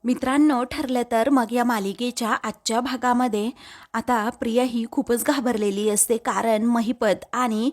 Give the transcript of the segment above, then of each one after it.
मित्रांनो, ठरलं तर मग या मालिकेच्या आजच्या भागामध्ये आता प्रिया ही खूपच घाबरलेली असते, कारण महिपत आणि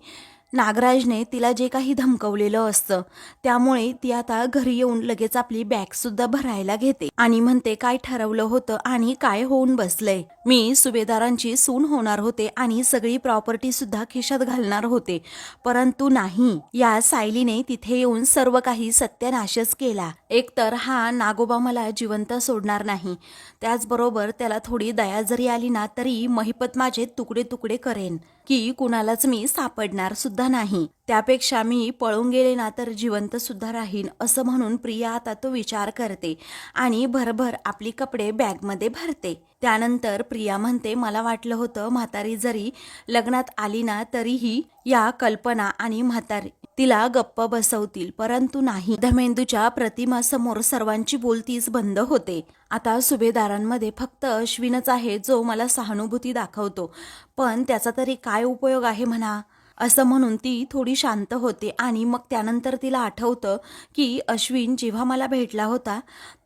नागराजने तिला जे काही धमकवलेलं असतं त्यामुळे ती आता घरी येऊन लगेच आपली बॅग सुद्धा भरायला घेते आणि म्हणते काय ठरवलं होतं आणि काय होऊन बसलंय. मी सुभेदारांची सून होणार होते आणि सगळी प्रॉपर्टी सुद्धा खिशात घालणार होते, परंतु नाही, या सायलीने तिथे येऊन सर्व काही सत्यानाशच केला. एकतर हा नागोबा मला जिवंत सोडणार नाही, त्याचबरोबर त्याला थोडी दया जरी आली ना तरी महिपत माझे तुकडे तुकडे करेन, की कुणालाच मी सापडणार सुद्धा नाही. त्यापेक्षा मी पळून गेले ना तर जिवंत सुद्धा राहीन, असं म्हणून प्रिया आता तो विचार करते आणि भरभर आपली कपडे बॅगमध्ये भरते. त्यानंतर प्रिया म्हणते, मला वाटलं होतं म्हातारी जरी लग्नात आली ना तरीही या कल्पना आणि म्हातारी तिला गप्प बसवतील, परंतु नाही. धमेंदूच्या प्रतिमासमोर सर्वांची बोलतीच बंद होते. आता सुभेदारांमध्ये फक्त अश्विनच आहे जो मला सहानुभूती दाखवतो, पण त्याचा तरी काय उपयोग आहे म्हणा, असं म्हणून ती थोडी शांत होते. आणि मग त्यानंतर तिला आठवतं की अश्विन जेव्हा मला भेटला होता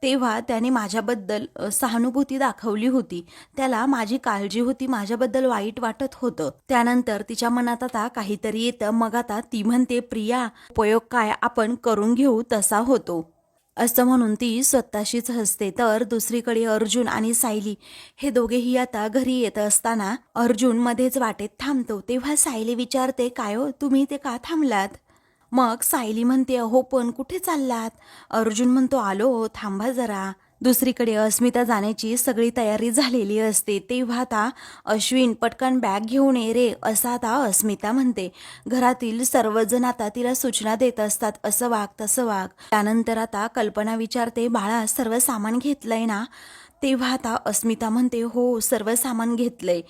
तेव्हा त्याने माझ्याबद्दल सहानुभूती दाखवली होती, त्याला माझी काळजी होती, माझ्याबद्दल वाईट वाटत होतं. त्यानंतर तिच्या मनात आता काहीतरी येतं. मग आता ती म्हणते, प्रिया, उपयोग काय आपण करून घेऊ तसा होतो, असं म्हणून ती स्वतःशीच हसते. तर दुसरीकडे अर्जुन आणि सायली हे दोघेही आता घरी येत असताना अर्जुन मध्येच वाटेत थांबतो. तेव्हा सायली विचारते, काय हो तुम्ही ते का थांबलात? मग सायली म्हणते, अहो पण कुठे चाललात? अर्जुन म्हणतो, आलो, थांबा जरा. दुसरीकडे अस्मिता जाण्याची सगळी तयारी झालेली असते. तेव्हा आता अश्विन, पटकन बॅग घेऊन ये रे, असं आता अस्मिता म्हणते. घरातील सर्वजण आता तिला सूचना देत असतात, असं वाग तसं वाग. त्यानंतर आता कल्पना विचारते, बाळा सर्व सामान घेतलंय ना? तेव्हा आता अस्मिता म्हणते, हो सर्व सामान घेतलंय,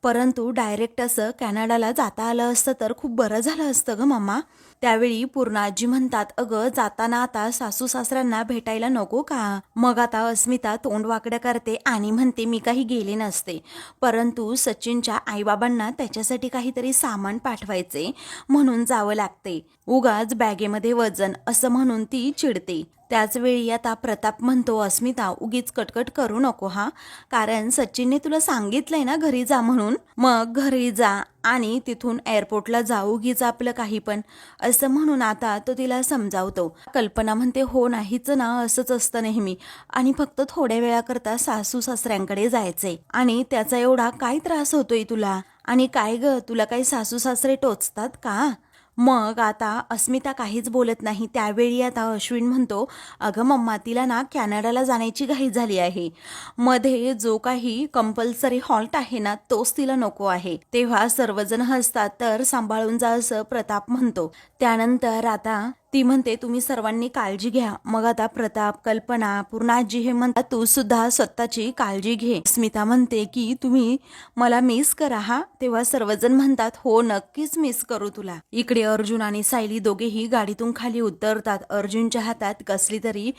परंतु डायरेक्ट असं कॅनडाला जाता आलं असतं तर खूप बरं झालं असतं ग मम्मा. त्यावेळी पूर्णाजी म्हणतात, अगं जाताना आता सासू सासऱ्यांना भेटायला नको का? मग आता अस्मिता तोंड वाकडं करते आणि म्हणते, मी काही गेले नसते, परंतु सचिनच्या आईबाबांना त्याच्यासाठी काहीतरी सामान पाठवायचे म्हणून जावं लागते, उगाच बॅगेमध्ये वजन, असं म्हणून ती चिडते. त्याच वेळी आता प्रताप म्हणतो, अस्मिता उगीच कटकट करू नको हा, कारण सचिनने तुला सांगितलंय ना घरी जा म्हणून, मग घरी जा आणि तिथून एअरपोर्टला जा, उगीच आपलं काही पण, असं म्हणून आता तो तिला समजावतो. कल्पना म्हणते, हो नाहीच ना, असंच असतं नेहमी, आणि फक्त थोड्या वेळाकरता सासू सासऱ्यांकडे जायचंय आणि त्याचा एवढा काय त्रास होतोय तुला? आणि काय ग, तुला काही सासू सासरे टोचतात का? मग आता अस्मिता काहीच बोलत नाही. त्यावेळी आता अश्विन म्हणतो, अगं मम्मा, तिला ना कॅनडाला जाण्याची घाई झाली आहे, मध्ये जो काही कंपल्सरी हॉल्ट आहे ना तोच तिला नको आहे. तेव्हा सर्वजण हसतात. तर सांभाळून जा, असं प्रताप म्हणतो. त्यानंतर आता ती म्हणते, तुम्ही सर्वांनी काळजी घ्या. मग आता प्रताप, कल्पना, पूर्णाजी हे म्हणतात, तू सुद्धा स्वतःची काळजी घे. स्मिता म्हणते की तुम्ही मला मिस करा हा. तेव्हा सर्वजण म्हणतात, हो नक्कीच मिस करू तुला. इकडे अर्जुन आणि सायली दोघेही गाडीतून खाली उतरतात. अर्जुनच्या हातात कसली तरी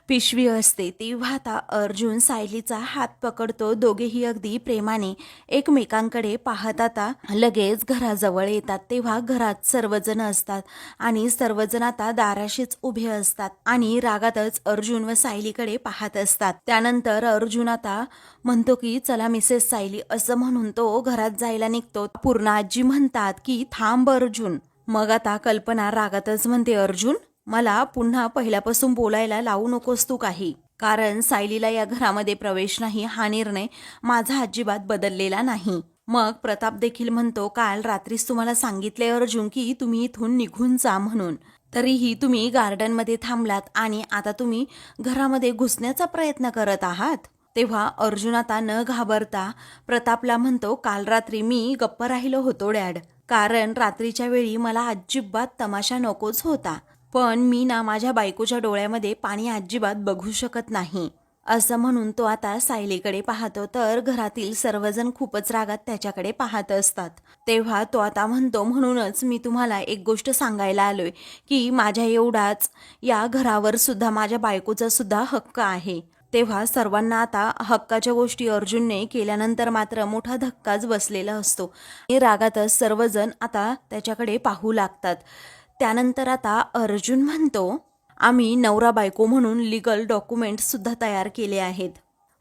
पिशवी असते. तेव्हा आता अर्जुन सायलीचा हात पकडतो. दोघेही अगदी प्रेमाने एकमेकांकडे पाहत आता लगेच घराजवळ येतात. तेव्हा घरात सर्वजण असतात आणि सर्वजण आता दाराशीच उभे असतात आणि रागातच अर्जुन व सायलीकडे पाहत असतात. त्यानंतर अर्जुन आता म्हणतो की चला मिसेस सायली, असं म्हणून तो घरात जायला निघतो. पूर्णाजी म्हणतात की थांब अर्जुन. मग आता कल्पना रागातच म्हणते, अर्जुन मला पुन्हा पहिल्यापासून बोलायला लावू नकोस तू काही, कारण सायलीला या घरामध्ये प्रवेश नाही, हा निर्णय माझा अजिबात बदललेला नाही. मग प्रताप देखील म्हणतो, काल रात्रीच तुम्हाला सांगितले अर्जुन की तुम्ही इथून निघून जा म्हणून, तरीही तुम्ही गार्डनमध्ये थांबलात आणि आता तुम्ही घरामध्ये घुसण्याचा प्रयत्न करत आहात. तेव्हा अर्जुन आता न घाबरता प्रतापला म्हणतो, काल रात्री मी गप्प राहिलो होतो डॅड, कारण रात्रीच्या वेळी मला अजिबात तमाशा नकोच होता, पण मी ना माझ्या बायकोच्या डोळ्यामध्ये पाणी अजिबात बघू शकत नाही, असं म्हणून तो आता सायलीकडे पाहतो. तर घरातील सर्वजण खूपच रागात त्याच्याकडे पाहत असतात. तेव्हा तो आता म्हणतो, म्हणूनच मी तुम्हाला एक गोष्ट सांगायला आलोय की माझ्या एवढाच या घरावर सुद्धा माझ्या बायकोचा सुद्धा हक्क आहे. तेव्हा सर्वांना आता हक्काच्या गोष्टी अर्जुनने केल्यानंतर मात्र मोठा धक्काच बसलेला असतो आणि रागातच सर्वजण आता त्याच्याकडे पाहू लागतात. त्यानंतर आता अर्जुन म्हणतो, आम्ही नवरा बायको म्हणून लीगल डॉक्युमेंट्ससुद्धा तयार केले आहेत.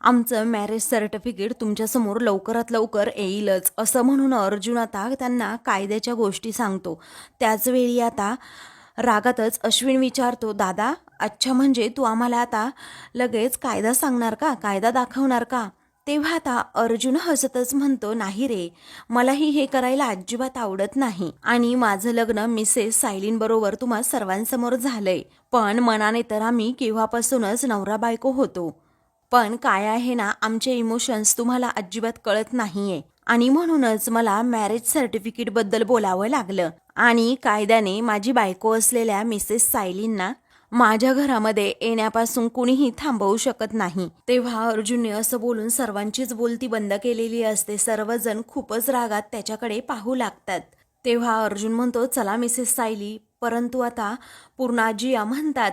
आमचं मॅरेज सर्टिफिकेट तुमच्यासमोर लवकरात लवकर येईलच, असं म्हणून अर्जुन आता त्यांना कायद्याच्या गोष्टी सांगतो. त्याचवेळी आता रागातच अश्विन विचारतो, दादा अच्छा म्हणजे तू आम्हाला आता लगेच कायदा सांगणार का, कायदा दाखवणार का? तेव्हा आता अर्जुन हसतच म्हणतो, नाही रे, मलाही हे करायला अजिबात आवडत नाही आणि माझं लग्न मिसेस सायलींबरोबर तुम्हा सर्वांसमोर झालंय, पण मनाने तर आम्ही केव्हापासूनच नवरा बायको होतो. पण काय आहे ना, आमचे इमोशन्स तुम्हाला अजिबात कळत नाहीये आणि म्हणूनच मला मॅरेज सर्टिफिकेटबद्दल बोलावं लागलं आणि कायद्याने माझी बायको असलेल्या मिसेस सायलींना माझ्या घरामध्ये येण्यापासून कुणीही थांबवू शकत नाही. तेव्हा अर्जुनने असं बोलून सर्वांचीच बोलती बंद केलेली असते. सर्वजण खूपच रागात त्याच्याकडे पाहू लागतात. तेव्हा अर्जुन म्हणतो, चला मिसेस सायली, परंतु आता पूर्णाजी म्हणतात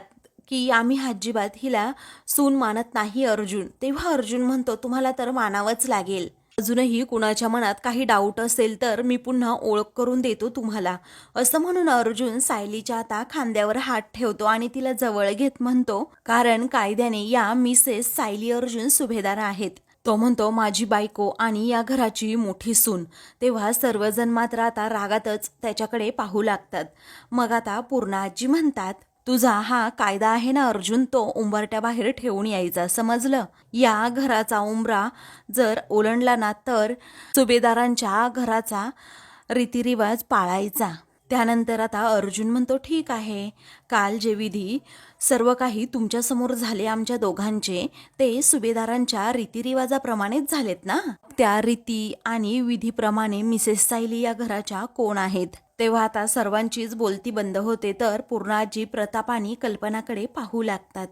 की आम्ही अजिबात हिला सून मानत नाही अर्जुन. तेव्हा अर्जुन म्हणतो, तुम्हाला तर मानावंच लागेल. अजूनही कुणाच्या मनात काही डाऊट असेल तर मी पुन्हा ओळख करून देतो तुम्हाला, असं म्हणून अर्जुन सायलीच्या आता खांद्यावर हात ठेवतो आणि तिला जवळ घेत म्हणतो, कारण कायद्याने या मिसेस सायली अर्जुन सुभेदार आहेत. तो म्हणतो, माझी बायको आणि या घराची मोठी सून. तेव्हा सर्वजण मात्र आता रागातच त्याच्याकडे पाहू लागतात. मग आता पूर्णाजी म्हणतात, तुझा हा कायदा आहे ना अर्जुन, तो उंबरट्या बाहेर ठेवून यायचा, समजलं? या घराचा उंबरा जर ओलांडला ना तर सुभेदारांच्या घराचा रीतिरिवाज पाळायचा. त्यानंतर आता अर्जुन म्हणतो, ठीक आहे, काल जे विधी सर्व काही तुमच्यासमोर झाले आमच्या दोघांचे, ते सुभेदारांच्या रीतिरिवाजाप्रमाणेच झालेत ना? त्या रीती आणि विधीप्रमाणे मिसेस सायली या घराच्या कोण आहेत? तेव्हा आता सर्वांचीच बोलती बंद होते. तर पूर्णाजी प्रताप आणि कल्पनाकडे पाहू लागतात,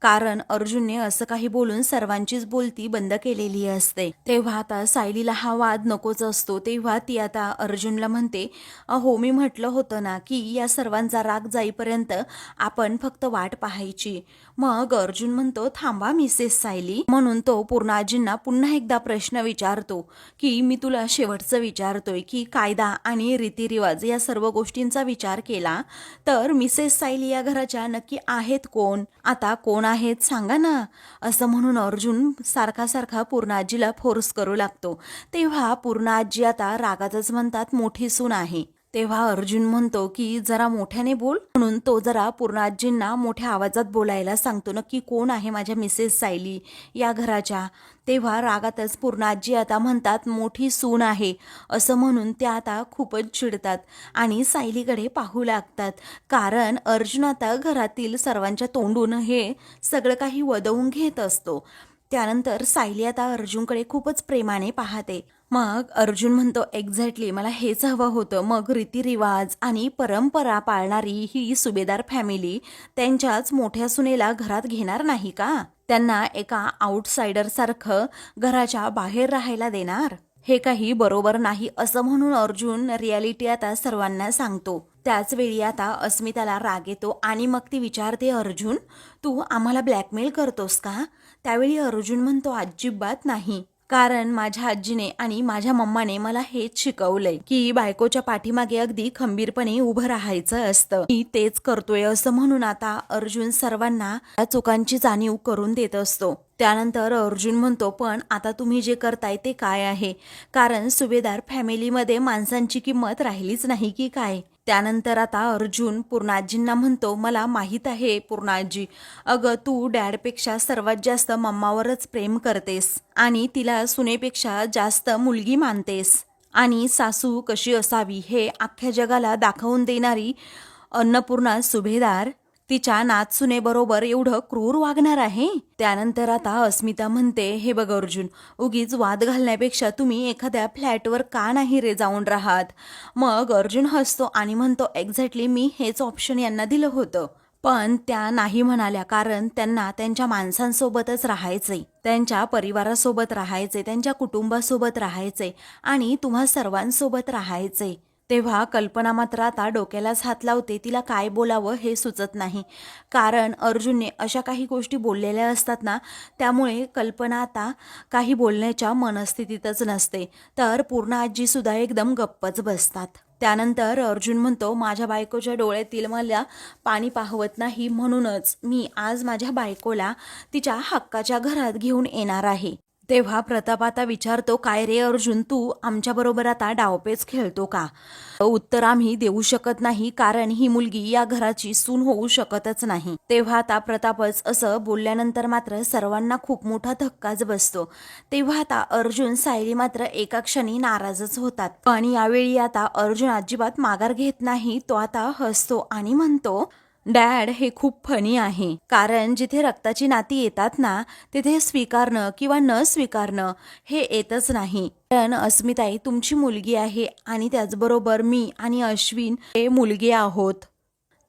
कारण अर्जुनने असं काही बोलून सर्वांचीच बोलती बंद केलेली असते. तेव्हा आता सायलीला हा वाद नकोच असतो. तेव्हा ती आता अर्जुनला म्हणते, अहो मी म्हटलं होतं ना की या सर्वांचा राग जाईपर्यंत आपण फक्त वाट पाहायची. मग अर्जुन म्हणतो, थांबा मिसेस सायली, म्हणून तो पूर्णाजींना पुन्हा एकदा प्रश्न विचारतो की मी तुला शेवटचं विचारतोय की कायदा आणि रीतिरिवाज या सर्व गोष्टींचा विचार केला तर मिसेस सायली या घराच्या नक्की आहेत कोण? आता कोण आहेत सांगा ना, असं म्हणून अर्जुन सारखा सारखा पूर्णाजीला फोर्स करू लागतो. तेव्हा पूर्णाजी आता रागातच म्हणतात, मोठी सून आहे. तेव्हा अर्जुन म्हणतो की जरा मोठ्याने बोल, म्हणून तो जरा पूर्णाजींना मोठ्या आवाजात बोलायला सांगतो, नक्की कोण आहे माझ्या मिसेस सायली या घराच्या? तेव्हा रागातच पूर्णाजी आता म्हणतात, मोठी सून आहे, असं म्हणून त्या आता खूपच चिडतात आणि सायलीकडे पाहू लागतात, कारण अर्जुन आता घरातील सर्वांच्या तोंडून हे सगळं काही वदवून घेत असतो. त्यानंतर सायली आता अर्जुनकडे खूपच प्रेमाने पाहते. मग अर्जुन म्हणतो, एक्झॅक्टली मला हेच हवं होतं. मग रीतिरिवाज आणि परंपरा पाळणारी ही सुभेदार फॅमिली त्यांच्याच मोठ्या सुनेला घरात घेणार नाही का? त्यांना एका आउटसाइडर सारखं घराच्या बाहेर राहायला देणार? हे काही बरोबर नाही, असं म्हणून अर्जुन रियालिटी आता सर्वांना सांगतो. त्याच वेळी आता अस्मिताला राग येतो आणि मग ती विचारते, अर्जुन तू आम्हाला ब्लॅकमेल करतोस का? त्यावेळी अर्जुन म्हणतो, अजिबात नाही, कारण माझ्या आजीने आणि माझ्या मम्माने मला हेच शिकवलंय की बायकोच्या पाठीमागे अगदी खंबीरपणे उभं राहायचं असतं. मी तेच करतोय, असं म्हणून आता अर्जुन सर्वांना या चुकांची जाणीव करून देत असतो. त्यानंतर अर्जुन म्हणतो, पण आता तुम्ही जे करताय ते काय आहे? कारण सुभेदार फॅमिलीमध्ये माणसांची किंमत राहिलीच नाही की काय? त्यानंतर आता अर्जुन पूर्णाजींना म्हणतो, मला माहीत आहे पूर्णाजी, अगं तू डॅडपेक्षा सर्वात जास्त मम्मावरच प्रेम करतेस आणि तिला सुनेपेक्षा जास्त मुलगी मानतेस आणि सासू कशी असावी हे अख्ख्या जगाला दाखवून देणारी अन्नपूर्णा सुभेदार तिच्या नातसुनेबरोबर एवढं क्रूर वागणार आहे? त्यानंतर आता अस्मिता म्हणते, हे बघ अर्जुन, उगीच वाद घालण्यापेक्षा तुम्ही एखाद्या फ्लॅटवर का नाही रे जाऊन राहात? मग अर्जुन हसतो आणि म्हणतो, एक्झॅक्टली मी हेच ऑप्शन यांना दिलं होतं, पण त्या नाही म्हणाल्या, कारण त्यांना त्यांच्या माणसांसोबतच राहायचंय, त्यांच्या परिवारासोबत राहायचंय, त्यांच्या कुटुंबासोबत राहायचंय आणि तुम्हा सर्वांसोबत राहायचंय. तेव्हा कल्पना मात्र आता डोक्यालाच हात लावते. तिला काय बोलावं हे सुचत नाही, कारण अर्जुनने अशा काही गोष्टी बोललेल्या असतात ना, त्यामुळे कल्पना आता काही बोलण्याच्या मनस्थितीतच नसते. तर पूर्ण आजीसुद्धा एकदम गप्पच बसतात. त्यानंतर अर्जुन म्हणतो, माझ्या बायकोच्या डोळ्यातील मला पाणी पाहवत नाही, म्हणूनच मी आज माझ्या बायकोला तिच्या हक्काच्या घरात घेऊन येणार आहे. तेव्हा प्रताप आता विचारतो, काय रे अर्जुन, तू आमच्याबरोबर आता डावपेच खेळतो का? उत्तर आम्ही देऊ शकत नाही, कारण ही मुलगी या घराची सून होऊ शकतच नाही. तेव्हा आता प्रतापच असं बोलल्यानंतर मात्र सर्वांना खूप मोठा धक्काच बसतो. तेव्हा आता अर्जुन सायली मात्र एका क्षणी नाराजच होतात. पण यावेळी आता अर्जुन अजिबात माघार घेत नाही. तो आता हसतो आणि म्हणतो, डॅड, हे खूप फनी आहे, कारण जिथे रक्ताची नाती येतात ना, तिथे स्वीकारणं किंवा न स्वीकारणं हे येतच नाही. कारण अस्मिताई तुमची मुलगी आहे आणि त्याचबरोबर मी आणि अश्विन हे मुलगे आहोत.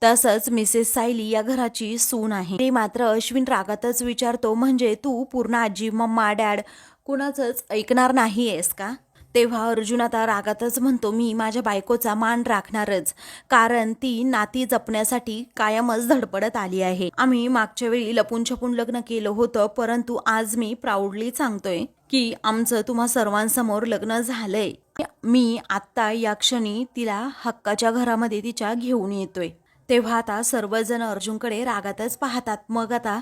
तसंच मिसेस सायली या घराची सून आहे. ते मात्र अश्विन रागातच विचारतो, म्हणजे तू पूर्ण आजी, मम्मा, डॅड कुणाचंच ऐकणार नाहीयेस का? तेव्हा अर्जुन आता रागातच म्हणतो, मी माझ्या बायकोचा मान राखणारच, कारण ती नाती जपण्यासाठी कायमच धडपडत आली आहे. आम्ही मागच्या वेळी लपून छपून लग्न केलं होतं, परंतु आज मी प्राऊडली सांगतोय की आमचं तुम्हा सर्वांसमोर लग्न झालंय. मी आत्ता या क्षणी तिला हक्काच्या घरामध्ये तिच्या घेऊन येतोय. तेव्हा आता सर्वजण अर्जुनकडे रागातच पाहतात. मग आता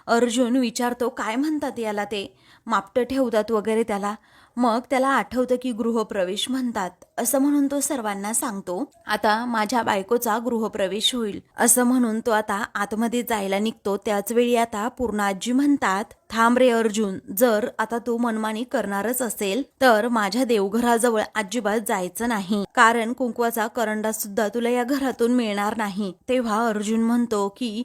अर्जुन विचारतो, काय म्हणतात याला, ते मापटं ठेवतात वगैरे त्याला. मग त्याला आठवतं की गृहप्रवेश म्हणतात, असं म्हणून तो सर्वांना सांगतो, आता माझ्या बायकोचा गृहप्रवेश होईल, असं म्हणून तो आता आतमध्ये जायला निघतो. त्याच वेळी आता पूर्णाजी म्हणतात, थांब रे अर्जुन, जर आता तू मनमानी करणारच असेल तर माझ्या देवघराजवळ अजिबात जायचं नाही, कारण कुंकवाचा करंडा सुद्धा तुला या घरातून मिळणार नाही. तेव्हा अर्जुन म्हणतो की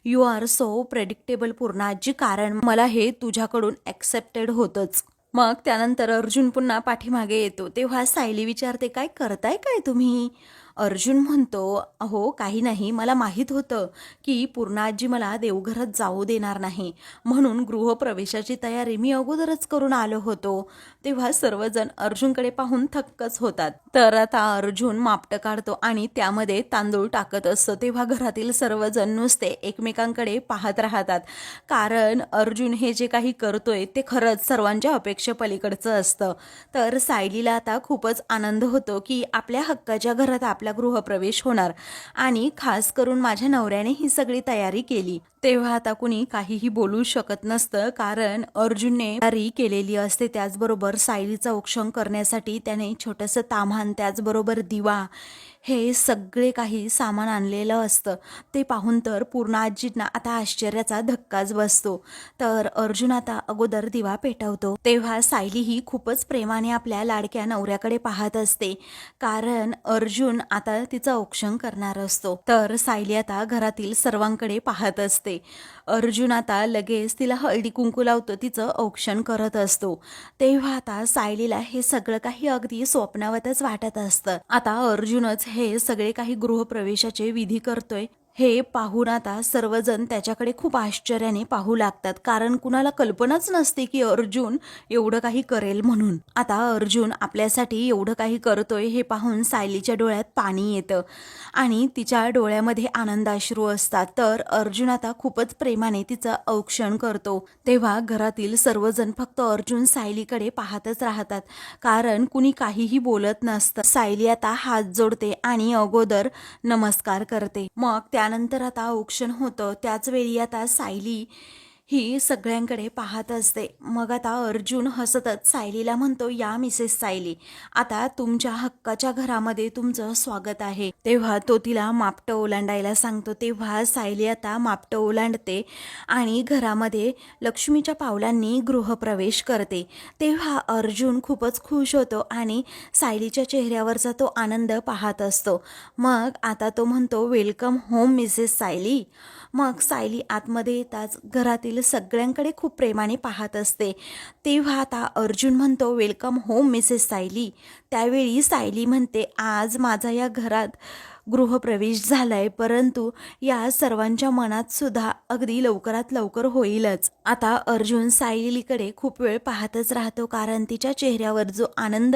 you are so predictable Purnaji, कारण मला हे तुझ्याकडून ॲक्सेप्टेड होतंच. मग त्यानंतर अर्जुन पुन्हा पाठीमागे येतो. तेव्हा सायली विचारते, काय करताय काय तुम्ही? अर्जुन म्हणतो, अहो काही नाही, मला माहीत होतं की पूर्णाजी मला देवघरात जाऊ देणार नाही, म्हणून गृहप्रवेशाची तयारी मी अगोदरच करून आलो होतो. तेव्हा सर्वजण अर्जुनकडे पाहून थक्कच होतात. तर आता अर्जुन मापटं काढतो आणि त्यामध्ये तांदूळ टाकत असतो. तेव्हा घरातील सर्वजण नुसते एकमेकांकडे पाहत राहतात, कारण अर्जुन हे जे काही करतोय ते खरंच सर्वांच्या अपेक्षेपलीकडचं असतं. तर सायलीला आता खूपच आनंद होतो की आपल्या हक्काच्या घरात आपला गृहप्रवेश होणार, आणि खास करून माझ्या नवऱ्याने ही सगळी तयारी केली. तेव्हा आता कुणी काहीही बोलू शकत नसतं, कारण अर्जुनने तयारी केलेली असते. त्याचबरोबर सायलीचं औक्षण करण्यासाठी त्याने छोटंसं ताम्हाण, त्याचबरोबर दिवा, हे सगळे काही सामान आणलेलं असतं. ते पाहून तर पूर्णाजींना आता आश्चर्याचा धक्काच बसतो. तर अर्जुन आता अगोदर दिवा पेटवतो. तेव्हा सायली ही खूपच प्रेमाने आपल्या लाडक्या नवऱ्याकडे पाहत असते, कारण अर्जुन आता तिचं औक्षण करणार असतो. तर सायली आता घरातील सर्वांकडे पाहत असते. अर्जुन आता लगेच तिला हळदी कुंकू लावतो, तिचं औक्षण करत असतो. तेव्हा आता सायलीला हे सगळं काही अगदी स्वप्नावतच वाटत असतं. आता अर्जुनच हे सगळे काही गृहप्रवेशाचे विधी करतोय हे पाहून आता सर्वजण त्याच्याकडे खूप आश्चर्याने पाहू लागतात, कारण कुणाला कल्पनाच नसते की अर्जुन एवढं काही करेल म्हणून. आता अर्जुन आपल्यासाठी एवढं काही करतोय हे पाहून सायलीच्या डोळ्यात पाणी येतं आणि तिच्या डोळ्यामध्ये आनंदाश्रू असतात. तर अर्जुन आता खूपच प्रेमाने तिचं औक्षण करतो. तेव्हा घरातील सर्वजण फक्त अर्जुन सायलीकडे पाहतच राहतात, कारण कुणी काहीही बोलत नसतं. सायली आता हात जोडते आणि अगोदर नमस्कार करते. मग त्यानंतर आता औक्षण होतं. त्याच वेळी आता सायली ही सगळ्यांकडे पाहत असते. मग आता अर्जुन हसतच सायलीला म्हणतो, या मिसेस सायली, आता तुमच्या हक्काच्या घरामध्ये तुमचं स्वागत आहे. तेव्हा तो तिला मापटं ओलांडायला सांगतो. तेव्हा सायली आता मापटं ओलांडते आणि घरामध्ये लक्ष्मीच्या पावलांनी गृहप्रवेश करते. तेव्हा अर्जुन खूपच खुश होतो आणि सायलीच्या चेहऱ्यावरचा तो आनंद पाहत असतो. मग आता तो म्हणतो, वेलकम होम मिसेस सायली. मग सायली आतमध्ये येताच घरातील सगळ्यांकडे खूप प्रेमाने पाहत असते. तेव्हा आता अर्जुन म्हणतो, वेलकम होम मिसेस सायली. त्यावेळी सायली म्हणते, आज माझा या घरात गृहप्रवेश झालाय, परंतु या सर्वांच्या मनात सुद्धा अगदी लवकरात लवकर होईलच. आता अर्जुन सायलीकडे खूप वेळ पाहतच राहतो, कारण तिच्या चेहऱ्यावर जो आनंद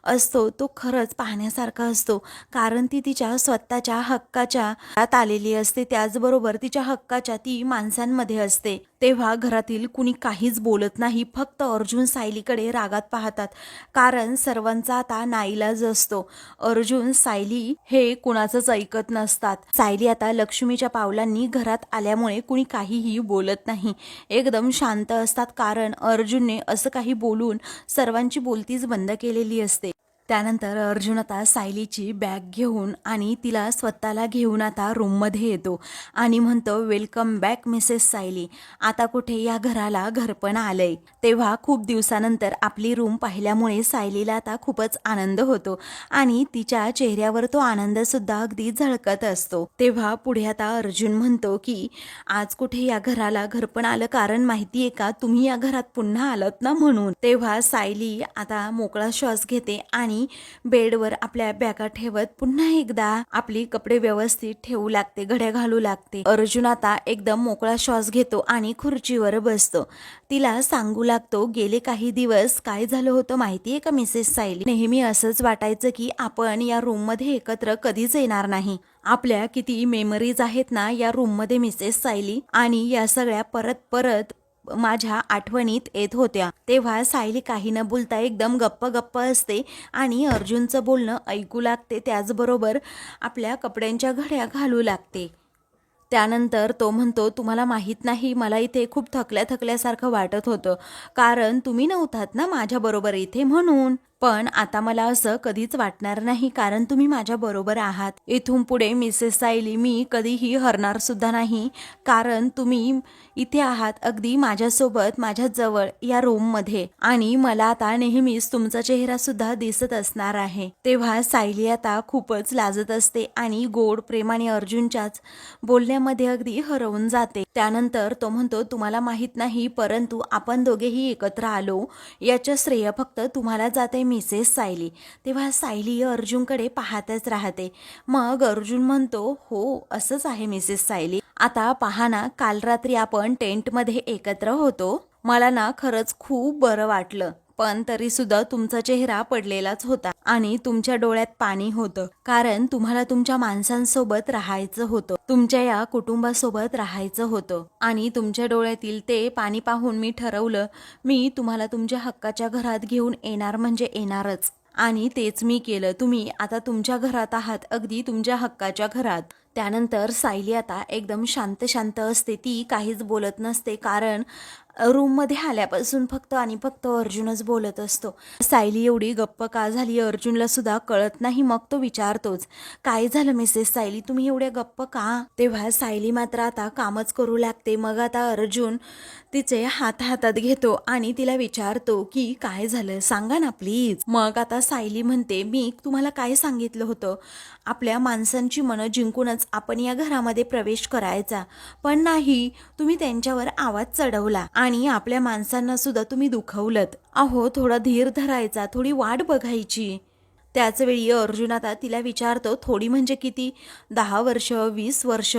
असतो तो खरंच पाहण्यासारखा असतो, कारण ती तिच्या स्वतःच्या हक्काच्या आत आलेली असते. त्याचबरोबर तिच्या हक्काच्या ती माणसांमध्ये असते. तेव्हा घरातील कुणी काहीच बोलत नाही, फक्त अर्जुन सायलीकडे रागात पाहतात, कारण सर्वांचा आता नाईलाज असतो. अर्जुन सायली हे कुणाचंच ऐकत नसतात. सायली आता लक्ष्मीच्या पावलांनी घरात आल्यामुळे कुणी काहीही बोलत नाही, एकदम शांत असतात, कारण अर्जुनने असं काही बोलून सर्वांची बोलतीच बंद केलेली असते. त्यानंतर अर्जुन आता सायलीची बॅग घेऊन आणि तिला स्वतःला घेऊन आता रूममध्ये येतो आणि म्हणतो, वेलकम बॅक मिसेस सायली. आता कुठे या घराला घरपण आलंय. तेव्हा खूप दिवसानंतर आपली रूम पाहिल्यामुळे सायलीला आता खूपच आनंद होतो आणि तिच्या चेहऱ्यावर तो आनंद सुद्धा अगदी झळकत असतो. तेव्हा पुढे आता अर्जुन म्हणतो की आज कुठे या घराला घरपण आलं, कारण माहितीये का, तुम्ही या घरात पुन्हा आलात ना म्हणून. तेव्हा सायली आता मोकळा श्वास घेते आणि बेडवर आपल्या बॅगा ठेवत पुन्हा एकदा आपली कपडे व्यवस्थित ठेवू लागते, घड्या घालू लागते. अर्जुन आता एकदम मोकळा श्वास घेतो आणि खुर्चीवर बसतो. तिला सांगू लागतो, गेले काही दिवस काय झालं होतं माहितीये का मिसेस सायली, नेहमी असंच वाटायचं की आपण या रूम मध्ये एकत्र कधीच येणार नाही. आपल्या किती मेमरीज आहेत ना या रूम मध्ये मिसेस सायली, आणि या सगळ्या परत परत माझ्या आठवणीत येत होत्या. तेव्हा सायली काही न बोलता एकदम गप्प गप्प असते आणि अर्जुनचं बोलणं ऐकू लागते, त्याचबरोबर आपल्या कपड्यांच्या घड्या घालू लागते. त्यानंतर तो म्हणतो, तुम्हाला माहीत नाही, मला इथे खूप थकल्यासारखं वाटत होतं, कारण तुम्ही नव्हतात ना माझ्याबरोबर इथे म्हणून. पण आता मला असं कधीच वाटणार नाही, कारण तुम्ही माझ्या बरोबर आहात. इथून पुढे मिसेस सायली मी कधीही हरणार सुद्धा नाही, कारण तुम्ही इथे आहात अगदी माझ्यासोबत, माझ्या जवळ या रूम मध्ये, आणि मला आता नेहमीच तुमचा चेहरा सुद्धा दिसत असणार आहे. तेव्हा सायली आता खूपच लाजत असते आणि गोड प्रेमाने अर्जुनच्याच बोलण्यामध्ये अगदी हरवून जाते. त्यानंतर तो म्हणतो, तुम्हाला माहित नाही, परंतु आपण दोघेही एकत्र आलो याचं श्रेय फक्त तुम्हाला जाते मिसेस सायली. तेव्हा सायली अर्जुनकडे पाहतच राहते. मग अर्जुन म्हणतो, हो असंच आहे मिसेस सायली. आता पहा ना, काल रात्री आपण टेंटमध्ये एकत्र होतो, मला ना खरंच खूप बरं वाटलं, पण तरी सुद्धा तुमचा चेहरा पडलेलाच होता आणि तुमच्या डोळ्यात पाणी होतं, कारण तुम्हाला तुमच्या माणसांसोबत राहायचं होतं, तुमच्या या कुटुंबासोबत राहायचं होतं, आणि तुमच्या डोळ्यातील ते पाणी पाहून मी ठरवलं, मी तुम्हाला तुमच्या हक्काच्या घरात घेऊन येणार म्हणजे येणारच, आणि तेच मी केलं. तुम्ही आता तुमच्या घरात आहात, अगदी तुमच्या हक्काच्या घरात. त्यानंतर सायली आता एकदम शांत असते, ती काहीच बोलत नसते, कारण रूममध्ये आल्यापासून फक्त आणि फक्त अर्जुनच बोलत असतो. सायली एवढी गप्प का झाली अर्जुनला सुद्धा कळत नाही. मग तो विचारतोच, काय झालं मिसेस सायली, तुम्ही एवढ्या गप्प का? तेव्हा सायली मात्र आता कामच करू लागते. मग आता अर्जुन तिचे हातात घेतो आणि तिला विचारतो की काय झालं, सांगा ना प्लीज. मग आता सायली म्हणते, मी तुम्हाला काय सांगितलं होतं, आपल्या माणसांची मनं जिंकूनच आपण या घरामध्ये प्रवेश करायचा, पण नाही, तुम्ही त्यांच्यावर आवाज चढवला आणि आपल्या माणसांना सुद्धा तुम्ही दुखवलत. अहो, थोडा धीर धरायचा, थोडी वाट बघायची. त्याचवेळी अर्जुन आता तिला विचारतो, थोडी म्हणजे किती, 10 वर्ष, 20 वर्ष,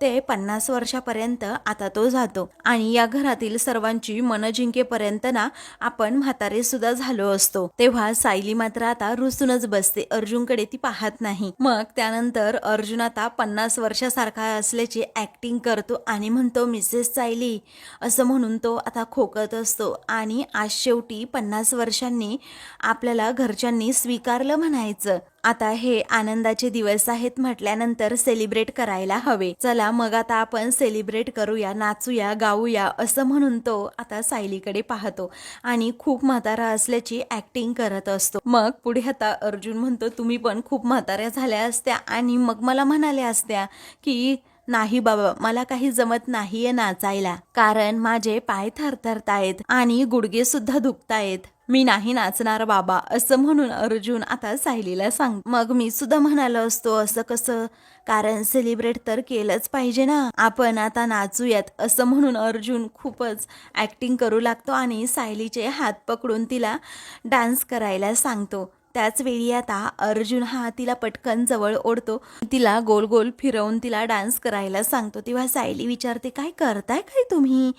ते 50 वर्षापर्यंत आता तो जातो, आणि या घरातील सर्वांची मनं जिंकेपर्यंत ना आपण म्हातारे सुद्धा झालो असतो. तेव्हा सायली मात्र आता रुसूनच बसते, अर्जुनकडे ती पाहत नाही. मग त्यानंतर अर्जुन आता 50 वर्षासारखा असल्याची ऍक्टिंग करतो आणि म्हणतो, मिसेस सायली, असं म्हणून तो आता खोकत असतो, आणि आज शेवटी 50 वर्षांनी आपल्याला घरच्यांनी स्वीकारलं म्हणायचं. आता हे आनंदाचे दिवस आहेत म्हटल्यानंतर सेलिब्रेट करायला हवे. चला मग आता आपण सेलिब्रेट करूया, नाचूया, गाऊया, असं म्हणून तो आता सायलीकडे पाहतो आणि खूप म्हातारा असल्याची ऍक्टिंग करत असतो. मग पुढे आता अर्जुन म्हणतो, तुम्ही पण खूप म्हाताऱ्या झाल्या असत्या आणि मग मला म्हणाल्या असत्या की नाही बाबा, मला काही जमत नाहीये नाचायला, कारण माझे पाय थरथरतायत आणि गुडघे सुद्धा दुखतायत, मी नाही नाचणार बाबा, असं म्हणून अर्जुन आता सायलीला सांग. मग मी सुद्धा म्हणालो असतो, असं कसं, कारण सेलिब्रेट तर केलंच पाहिजे ना, आपण आता नाचूयात, असं म्हणून अर्जुन खूपच ऍक्टिंग करू लागतो आणि सायलीचे हात पकडून तिला डान्स करायला सांगतो. त्याच वेळी आता अर्जुन हा तिला पटकन जवळ ओढतो, तिला गोल गोल फिरवून तिला डान्स करायला सांगतो. तेव्हा सायली विचारते, काय करताय काय तुम्ही,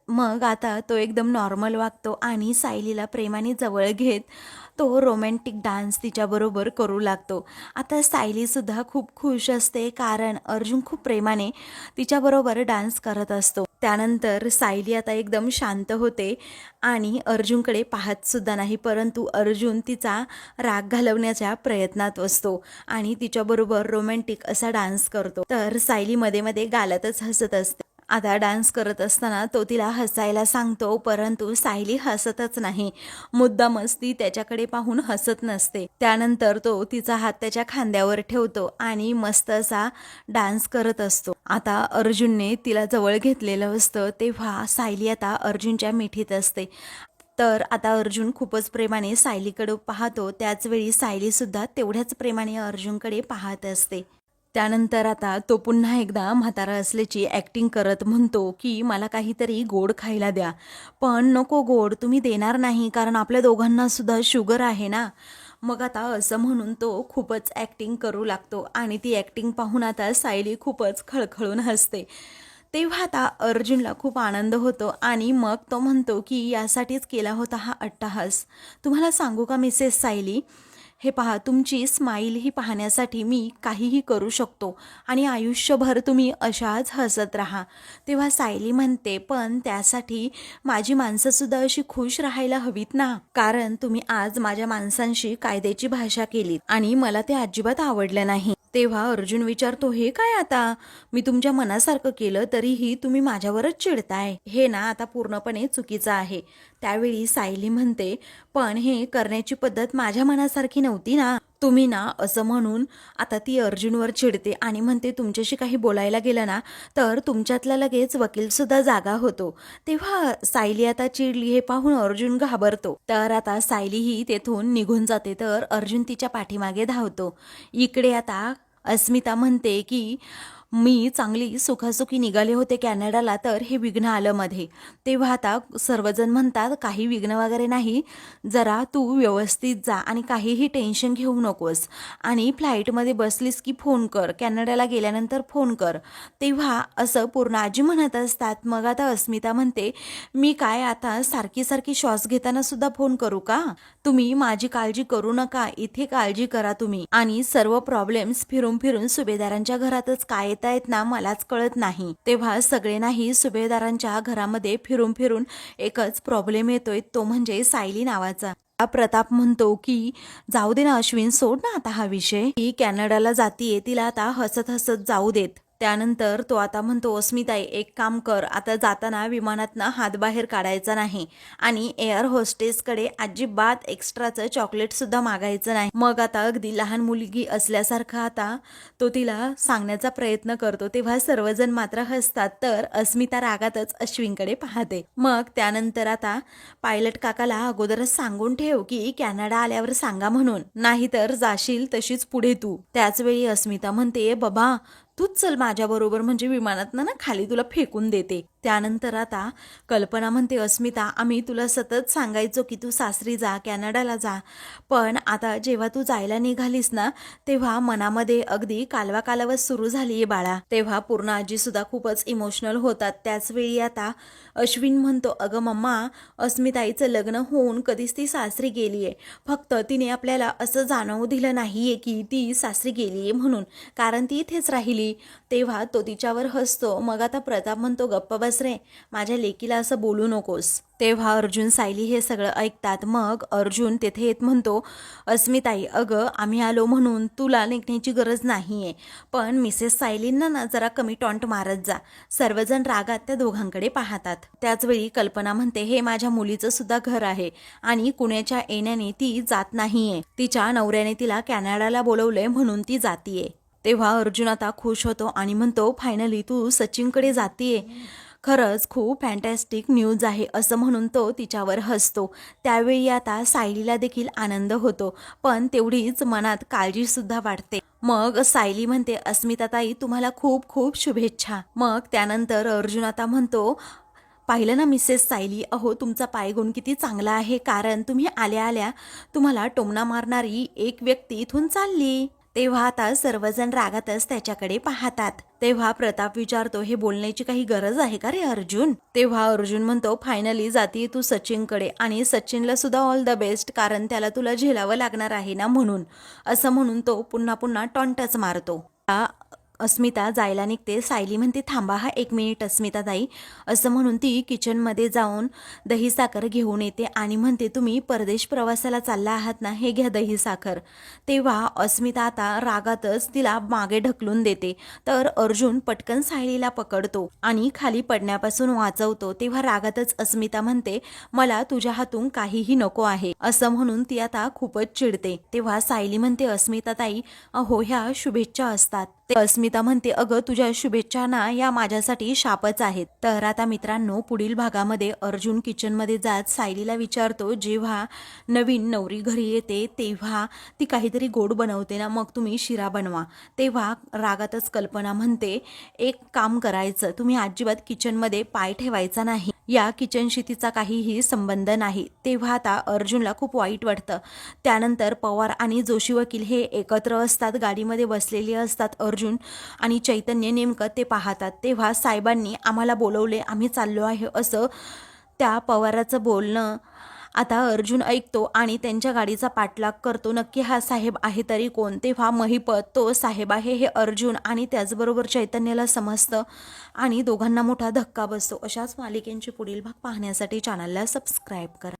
मग आता तो एकदम नॉर्मल वागतो आणि सायलीला प्रेमाने जवळ घेत तो रोमॅन्टिक डान्स तिच्याबरोबर करू लागतो. आता सायलीसुद्धा खूप खुश असते कारण अर्जुन खूप प्रेमाने तिच्याबरोबर डान्स करत असतो. त्यानंतर सायली आता एकदम शांत होते आणि अर्जुनकडे पाहतसुद्धा नाही, परंतु अर्जुन तिचा राग घालवण्याच्या प्रयत्नात असतो आणि तिच्याबरोबर रोमॅन्टिक असा डान्स करतो. तर सायली मध्ये मध्ये गालातच हसत असते. आता डान्स करत असताना तो तिला हसायला सांगतो, परंतु सायली हसतच नाही. मुद्दामच ती त्याच्याकडे पाहून हसत नसते. त्यानंतर तो तिचा हात त्याच्या खांद्यावर ठेवतो आणि मस्त असा डान्स करत असतो. आता अर्जुनने तिला जवळ घेतलेलं असतं तेव्हा सायली आता अर्जुनच्या मिठीत असते. तर आता अर्जुन खूपच प्रेमाने सायलीकडे पाहतो, त्याचवेळी सायलीसुद्धा तेवढ्याच प्रेमाने अर्जुनकडे पाहत असते. त्यानंतर आता तो पुन्हा एकदा म्हातारा असल्याची ॲक्टिंग करत म्हणतो की मला काहीतरी गोड खायला द्या. पण नको गोड तुम्ही देणार नाही कारण आपल्या दोघांना सुद्धा शुगर आहे ना. मग आता असं म्हणून तो खूपच ॲक्टिंग करू लागतो आणि ती ॲक्टिंग पाहून आता सायली खूपच खळखळून हसते. तेव्हा आता अर्जुनला खूप आनंद होतो आणि मग तो म्हणतो की यासाठीच केला होता हा अट्टहास. तुम्हाला सांगू का मिसेस सायली, हे पहा तुमची स्माईल ही पाहण्यासाठी मी काहीही करू शकतो आणि आयुष्यभर तुम्ही अशाच हसत राहा. तेव्हा सायली म्हणते पण त्यासाठी माझी माणसंसुद्धा अशी खुश राहायला हवीत ना, कारण तुम्ही आज माझ्या माणसांशी कायद्याची भाषा केलीत आणि मला ते अजिबात आवडलं नाही. तेव्हा अर्जुन विचारतो हे काय आता, मी तुमच्या मनासारखं केलं तरीही तुम्ही माझ्यावरच चिडताय, हे ना आता पूर्णपणे चुकीचं आहे. त्यावेळी सायली म्हणते पण हे करण्याची पद्धत माझ्या मनासारखी नव्हती ना. तुम्ही ना असं म्हणून आता ती अर्जुनवर चिडते आणि म्हणते तुमच्याशी काही बोलायला गेलं ना तर तुमच्यातला लगेच वकीलसुद्धा जागा होतो. तेव्हा सायली आता चिडली हे पाहून अर्जुन घाबरतो. तर आता सायली ही तेथून निघून जाते तर अर्जुन तिच्या पाठीमागे धावतो. इकडे आता अस्मिता म्हणते की मी चांगली सुखासुखी निघाले होते कॅनडाला तर हे विघ्न आलं मध्ये. तेव्हा आता सर्वजण म्हणतात काही विघ्न वगैरे नाही, जरा तू व्यवस्थित जा आणि काहीही टेन्शन घेऊ नकोस आणि फ्लाईटमध्ये बसलीस की फोन कर, कॅनडाला गेल्यानंतर फोन कर. तेव्हा असं पूर्णाजी म्हणत असतात. मग आता अस्मिता म्हणते मी काय आता सारखी सारखी श्वास घेताना सुद्धा फोन करू का? तुम्ही माझी काळजी करू नका, इथे काळजी करा तुम्ही. आणि सर्व प्रॉब्लेम्स फिरून फिरून सुभेदारांच्या घरातच काय येत आहेत ना मलाच कळत नाही. तेव्हा सगळे नाही, सुभेदारांच्या घरामध्ये फिरून फिरून एकच प्रॉब्लेम येतोय, तो म्हणजे सायली नावाचा. प्रताप म्हणतो की जाऊ दे ना अश्विन, सोड ना आता हा विषय, ती कॅनडाला जातीये तिला आता हसत हसत जाऊ देत. त्यानंतर तो आता म्हणतो अस्मिताई एक काम कर, आता जाताना विमानातनं हात बाहेर काढायचा नाही आणि एअर होस्टेसकडे अजिबात एक्स्ट्राचं चॉकलेटसुद्धा मागायचं नाही. मग आता अगदी लहान मुलगी असल्यासारखा आता तो तिला सांगण्याचा प्रयत्न करतो. तेव्हा सर्वजण मात्र हसतात तर अस्मिता रागातच अश्विनकडे पाहते. मग त्यानंतर आता पायलट काकाला अगोदरच सांगून ठेव की कॅनडा आल्यावर सांगा म्हणून, नाहीतर जाशील तशीच पुढे तू. त्याचवेळी अस्मिता म्हणते बाबा तूच चल माझ्याबरोबर, म्हणजे विमानातनं ना खाली तुला फेकून देते. त्यानंतर आता कल्पना म्हणते अस्मिता आम्ही तुला सतत सांगायचो की तू सासरी जा, कॅनडाला जा, पण आता जेव्हा तू जायला निघालीस ना तेव्हा मनामध्ये अगदी कालवा कालवत सुरू झाली आहे बाळा. तेव्हा पूर्ण आजी सुद्धा खूपच इमोशनल होतात. त्याचवेळी आता अश्विन म्हणतो अगं मम्मा अस्मिताईचं लग्न होऊन कधीच ती सासरी गेलीये, फक्त तिने आपल्याला असं जाणवू दिलं नाहीये की ती सासरी गेलीये म्हणून, कारण ती इथेच राहिली. तेव्हा तो तिच्यावर हसतो. मग आता प्रताप म्हणतो गप्प बस रे, माझ्या लेकीला असं बोलू नकोस. तेव्हा अर्जुन सायली हे सगळं ऐकतात. मग अर्जुन तेथे येत म्हणतो अस्मिताई अगं आम्ही आलो म्हणून तुला निघण्याची गरज नाहीये, पण मिसेस सायलींना ना जरा कमी टॉन्ट मारत जा. सर्वजण रागात त्या दोघांकडे पाहतात. त्याचवेळी कल्पना म्हणते हे माझ्या मुलीचं सुद्धा घर आहे आणि कुणाच्या येण्याने ती जात नाहीये, तिच्या नवऱ्याने तिला कॅनडाला बोलवलंय म्हणून ती जातीये. तेव्हा अर्जुन आता खुश होतो आणि म्हणतो फायनली तू सचिनकडे जातीये, खरंच खूप फॅन्टॅस्टिक न्यूज आहे असं म्हणून तो तिच्यावर हसतो. त्यावेळी आता सायलीला देखील आनंद होतो, पण तेवढीच मनात काळजीसुद्धा वाटते. मग सायली म्हणते अस्मिताताई तुम्हाला खूप खूप शुभेच्छा. मग त्यानंतर अर्जुन आता म्हणतो पाहिलं ना मिसेस सायली, अहो तुमचा पायगुण किती चांगला आहे, कारण तुम्ही आल्या आल्या तुम्हाला टोमणा मारणारी एक व्यक्ती इथून चालली. तेव्हा आता सर्वजण रागातच त्याच्याकडे पाहतात. तेव्हा प्रताप विचारतो, हे बोलण्याची काही गरज आहे का रे अर्जुन? तेव्हा अर्जुन म्हणतो, फायनली जाती तू सचिनकडे आणि सचिनला सुद्धा ऑल द बेस्ट, कारण त्याला तुला झेलावं लागणार आहे ना म्हणून. असं म्हणून तो पुन्हा पुन्हा टॉन्टच मारतो. अस्मिता जायला निघते. सायली म्हणते, थांबा हा 1 मिनिट अस्मिताताई. असं म्हणून ती किचनमध्ये जाऊन दही साखर घेऊन येते आणि म्हणते, तुम्ही परदेश प्रवासाला चालला आहात ना, हे घ्या दही साखर. तेव्हा अस्मिता आता रागातच तिला मागे ढकलून देते. तर अर्जुन पटकन सायलीला पकडतो आणि खाली पडण्यापासून वाचवतो. तेव्हा रागातच अस्मिता म्हणते, मला तुझ्या हातून काहीही नको आहे. असं म्हणून ती आता खूपच चिडते. तेव्हा सायली म्हणते, अस्मिताताई अहो ह्या शुभेच्छा असतात. अस्मिता म्हणते, अगं तुझ्या शुभेच्छा ना या माझ्यासाठी शापच आहेत. तर आता मित्रांनो, पुढील भागामध्ये अर्जुन किचनमध्ये जात सायलीला विचारतो, जेव्हा नवीन नवरी घरी येते तेव्हा ती काहीतरी गोड बनवते ना, मग तुम्ही शिरा बनवा. तेव्हा रागातच कल्पना म्हणते, एक काम करायचं, तुम्ही अजिबात किचनमध्ये पाय ठेवायचा नाही, या किचनशी तिचा काहीही संबंध नाही. तेव्हा आता अर्जुनला खूप वाईट वाटतं. त्यानंतर पवार आणि जोशी वकील हे एकत्र असतात, गाडीमध्ये बसलेले असतात. अर्जुन आणि चैतन्य नेमकं ते पाहतात. तेव्हा साहेबांनी आम्हाला बोलवले, आम्ही चाललो आहे, असं त्या पवाराचं बोलणं आता अर्जुन ऐकतो आणि त्यांच्या गाडीचा पाठलाग करतो. नक्की हा साहेब आहे तरी कोण? तेव्हा महिपत तो साहेब आहे हे अर्जुन आणि त्याचबरोबर चैतन्याला समजतं आणि दोघांना मोठा धक्का बसतो. अशाच मालिकेंचे पुढील भाग पाहण्यासाठी चॅनलला सबस्क्राईब करा.